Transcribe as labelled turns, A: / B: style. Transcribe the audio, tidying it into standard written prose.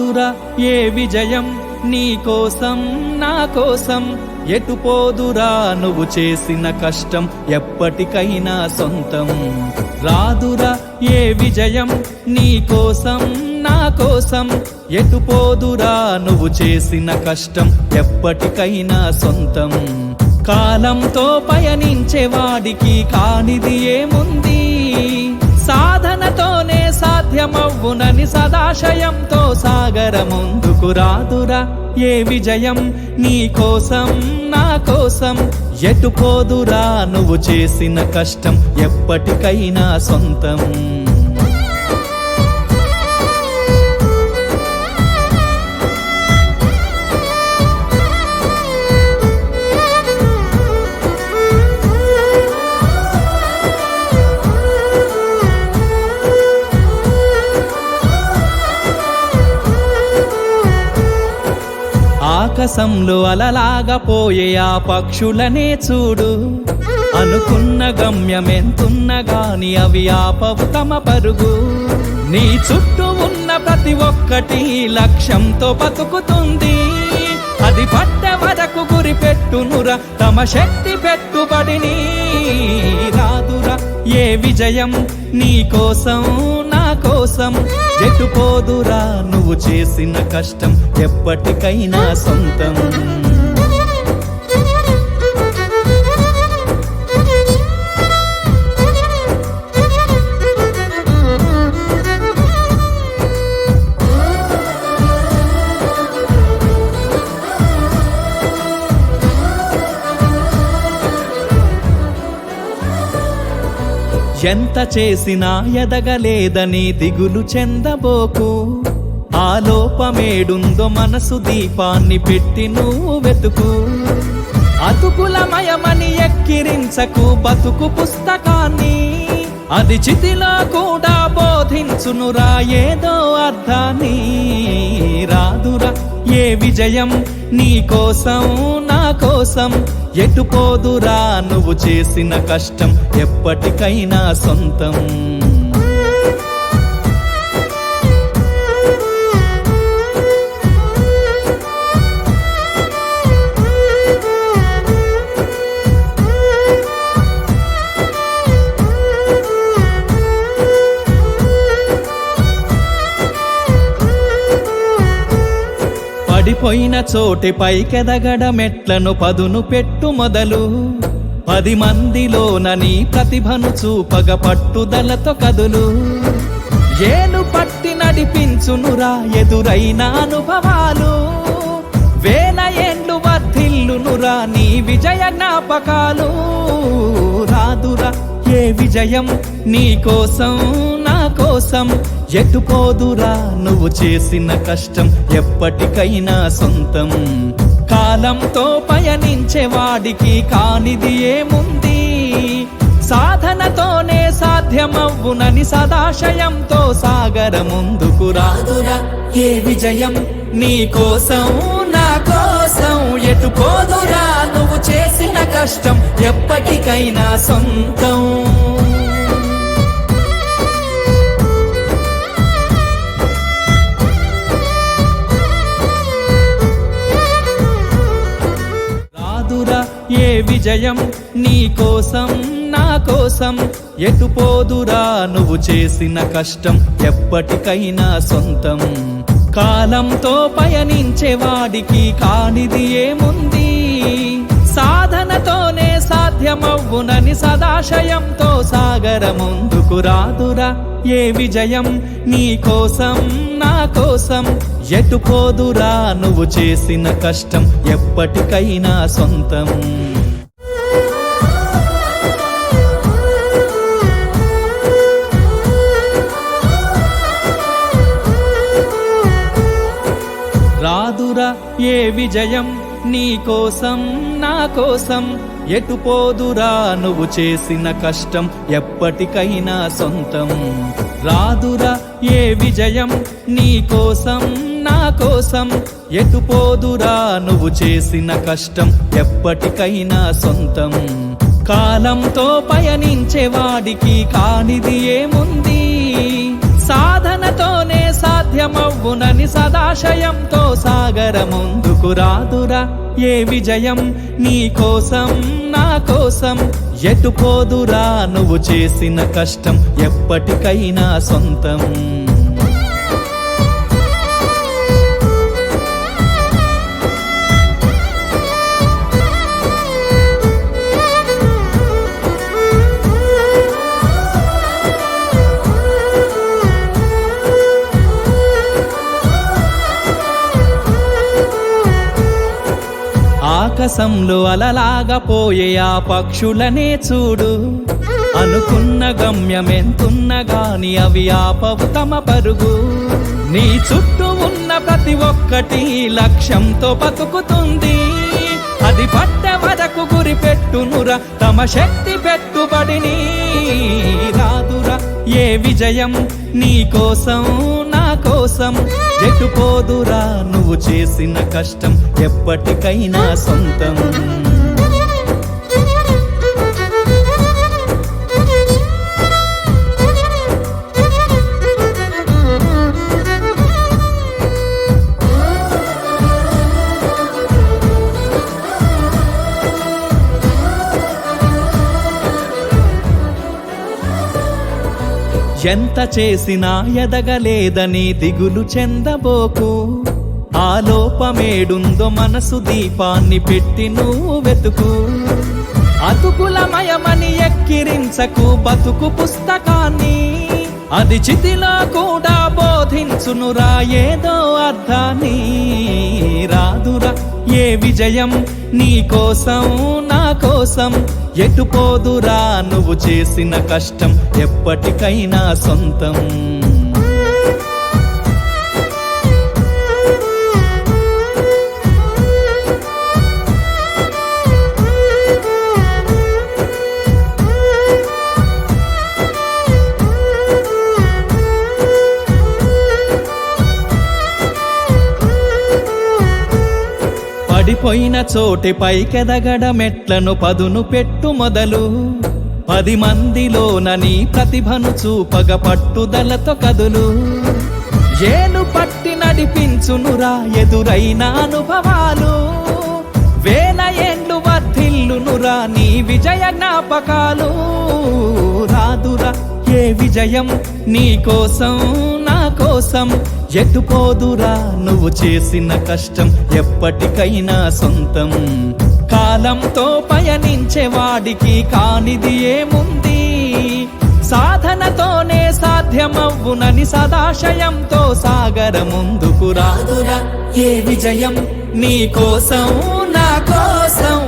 A: రాదురా ఏ విజయం నీ కోసం నా కోసం ఎటు పోదురా నువ్వు చేసిన కష్టం ఎప్పటికైనా సొంతం రాదురా ఏ విజయం నీ కోసం నా కోసం ఎటు పోదురా నువ్వు చేసిన కష్టం ఎప్పటికైనా సొంతం కాలంతో పయనించే వాడికి కానిది ఏముంది సాధనతోనే సాధ్యమవ్వునని సదాశయంతో సాగర ముందుకు రాదురా ఏ విజయం నీ కోసం నా కోసం ఎటు పోదురా నువ్వు చేసిన కష్టం ఎప్పటికైనా సొంతం ఆకాశంలో అలలాగా పోయే ఆ పక్షులనే చూడు అనుకున్న గమ్యమెంతున్న గాని అవి ఆపవు తమ పరుగు నీ చుట్టూ ఉన్న ప్రతి ఒక్కటి లక్ష్యంతో బతుకుతుంది అది పట్ట వరకు గురి పెట్టునురా తమ శక్తి పెట్టుబడిని రాదురా ఏ విజయం నీ కోసం నా కోసం ఎటు పోదురా నువ్వు చేసిన కష్టం ఎప్పటికైనా సొంతం ఎంత చేసినా ఎదగలేదని దిగులు చెందబోకు ఆ లోపమేడుందో మనసు దీపాన్ని పెట్టి నువ్వు వెతుకు అతుకులమయమని ఎక్కిరించకు బతుకు పుస్తకాన్ని అది చితిలో కూడా బోధించునురా ఏదో అర్థాన్ని రాదురా ఏ విజయం నీ కోసం నా కోసం ఎటు పోదురా నువ్వు చేసిన కష్టం ఎప్పటికైనా సొంతం పడిపోయిన చోటి పైకెదగడ మెట్లను పదును పెట్టు మొదలు 10 మందిలోన నీ ప్రతిభను చూపగ పట్టుదలతో కదులు ఏను పట్టి నడిపించునురా ఎదురైన అనుభవాలు వేల ఏండ్లు వర్ధిల్లునురా నీ విజయ జ్ఞాపకాలు రాదురా ఏ విజయం నీ కోసం నా కోసం ఎటు పోదురా నువ్వు చేసిన కష్టం ఎప్పటికైనా సొంతం కాలంతో పయనించే వాడికి కానిది ఏముంది సాధనతోనే సాధ్యమవ్వునని సదాశయంతో సాగర ముందుకు రాదురా ఏ విజయం నీ కోసం నా కోసం ఎటు పోదురా నువ్వు చేసిన కష్టం ఎప్పటికైనా సొంతం ఏ విజయం నీ కోసం నా కోసం ఎటు పోదురా నువ్వు చేసిన కష్టం ఎప్పటికైనా సొంతం కాలంతో పయనించే వాడికి కానిది ఏముంది సాధనతోనే సాధ్యమవ్వునని సదాశయంతో సాగర ముందుకు రాదురా ఏ విజయం నీ కోసం నా కోసం ఎటు పోదురా నువ్వు చేసిన కష్టం ఎప్పటికైనా సొంతం రాదురా ఏ విజయం నీ కోసం నా కోసం ఎటు పోదురా నువ్వు చేసిన కష్టం ఎప్పటికైనా సొంతం రాదురా ఏ విజయం నీ కోసం నా కోసం ఎటు పోదురా నువ్వు చేసిన కష్టం ఎప్పటికైనా సొంతం కాలంతో పయనించే వాడికి కానిది ఏముంది సాధనతోనే సాధ్య సాధ్యమవ్వునని సదాశయంతో సాగర ముందుకు రాదురా ఏ విజయం నీ కోసం నా కోసం ఎటు పోదురా నువ్వు చేసిన కష్టం ఎప్పటికైనా సొంతం ఆకాశంలో అలలాగా పోయే ఆ పక్షులనే చూడు అనుకున్న గమ్యమెంతున్న గాని అవి ఆపవు తమ పరుగు నీ చుట్టూ ఉన్న ప్రతి ఒక్కటి లక్ష్యంతో బతుకుతుంది అది పట్టే వరకు గురి పెట్టునురా తమ శక్తి పెట్టుబడిని రాదురా ఏ విజయం నీ కోసం నా కోసం ఎటు పోదురా నువ్వు చేసిన కష్టం ఎప్పటికైనా సొంతం ఎంత చేసినా ఎదగలేదని దిగులు చెందబోకు ఆ లోపమేడుందో మనసు దీపాన్ని పెట్టి నువ్వు వెతుకు అతుకులమయమని ఎక్కిరించకు బతుకు పుస్తకాన్ని అది చితిలో కూడా బోధించునురా ఏదో అర్థాన్ని రాదురా ఏ విజయం నీ కోసం నా కోసం ఎటు పోదురా నువ్వు చేసిన కష్టం ఎప్పటికైనా సొంతం పడిపోయిన చోటి పైకెదగడ మెట్లను పదును పెట్టు మొదలు 10 మందిలోన నీ ప్రతిభను చూపగ పట్టుదలతో కదులు ఏలు పట్టి నడిపించునురా ఎదురైన అనుభవాలు వేల ఏండ్లు వర్ధిల్లునురా నీ విజయ జ్ఞాపకాలు రాదురా ఏ విజయం నీ కోసం నా కోసం ఎటు పోదురా నువ్వు చేసిన కష్టం ఎప్పటికైనా సొంతం కాలంతో పయనించే వాడికి కానిది ఏముంది సాధనతోనే సాధ్యమవ్వునని సదాశయంతో సాగర ముందుకు రాదురా ఏ విజయం నీ కోసం నా కోసం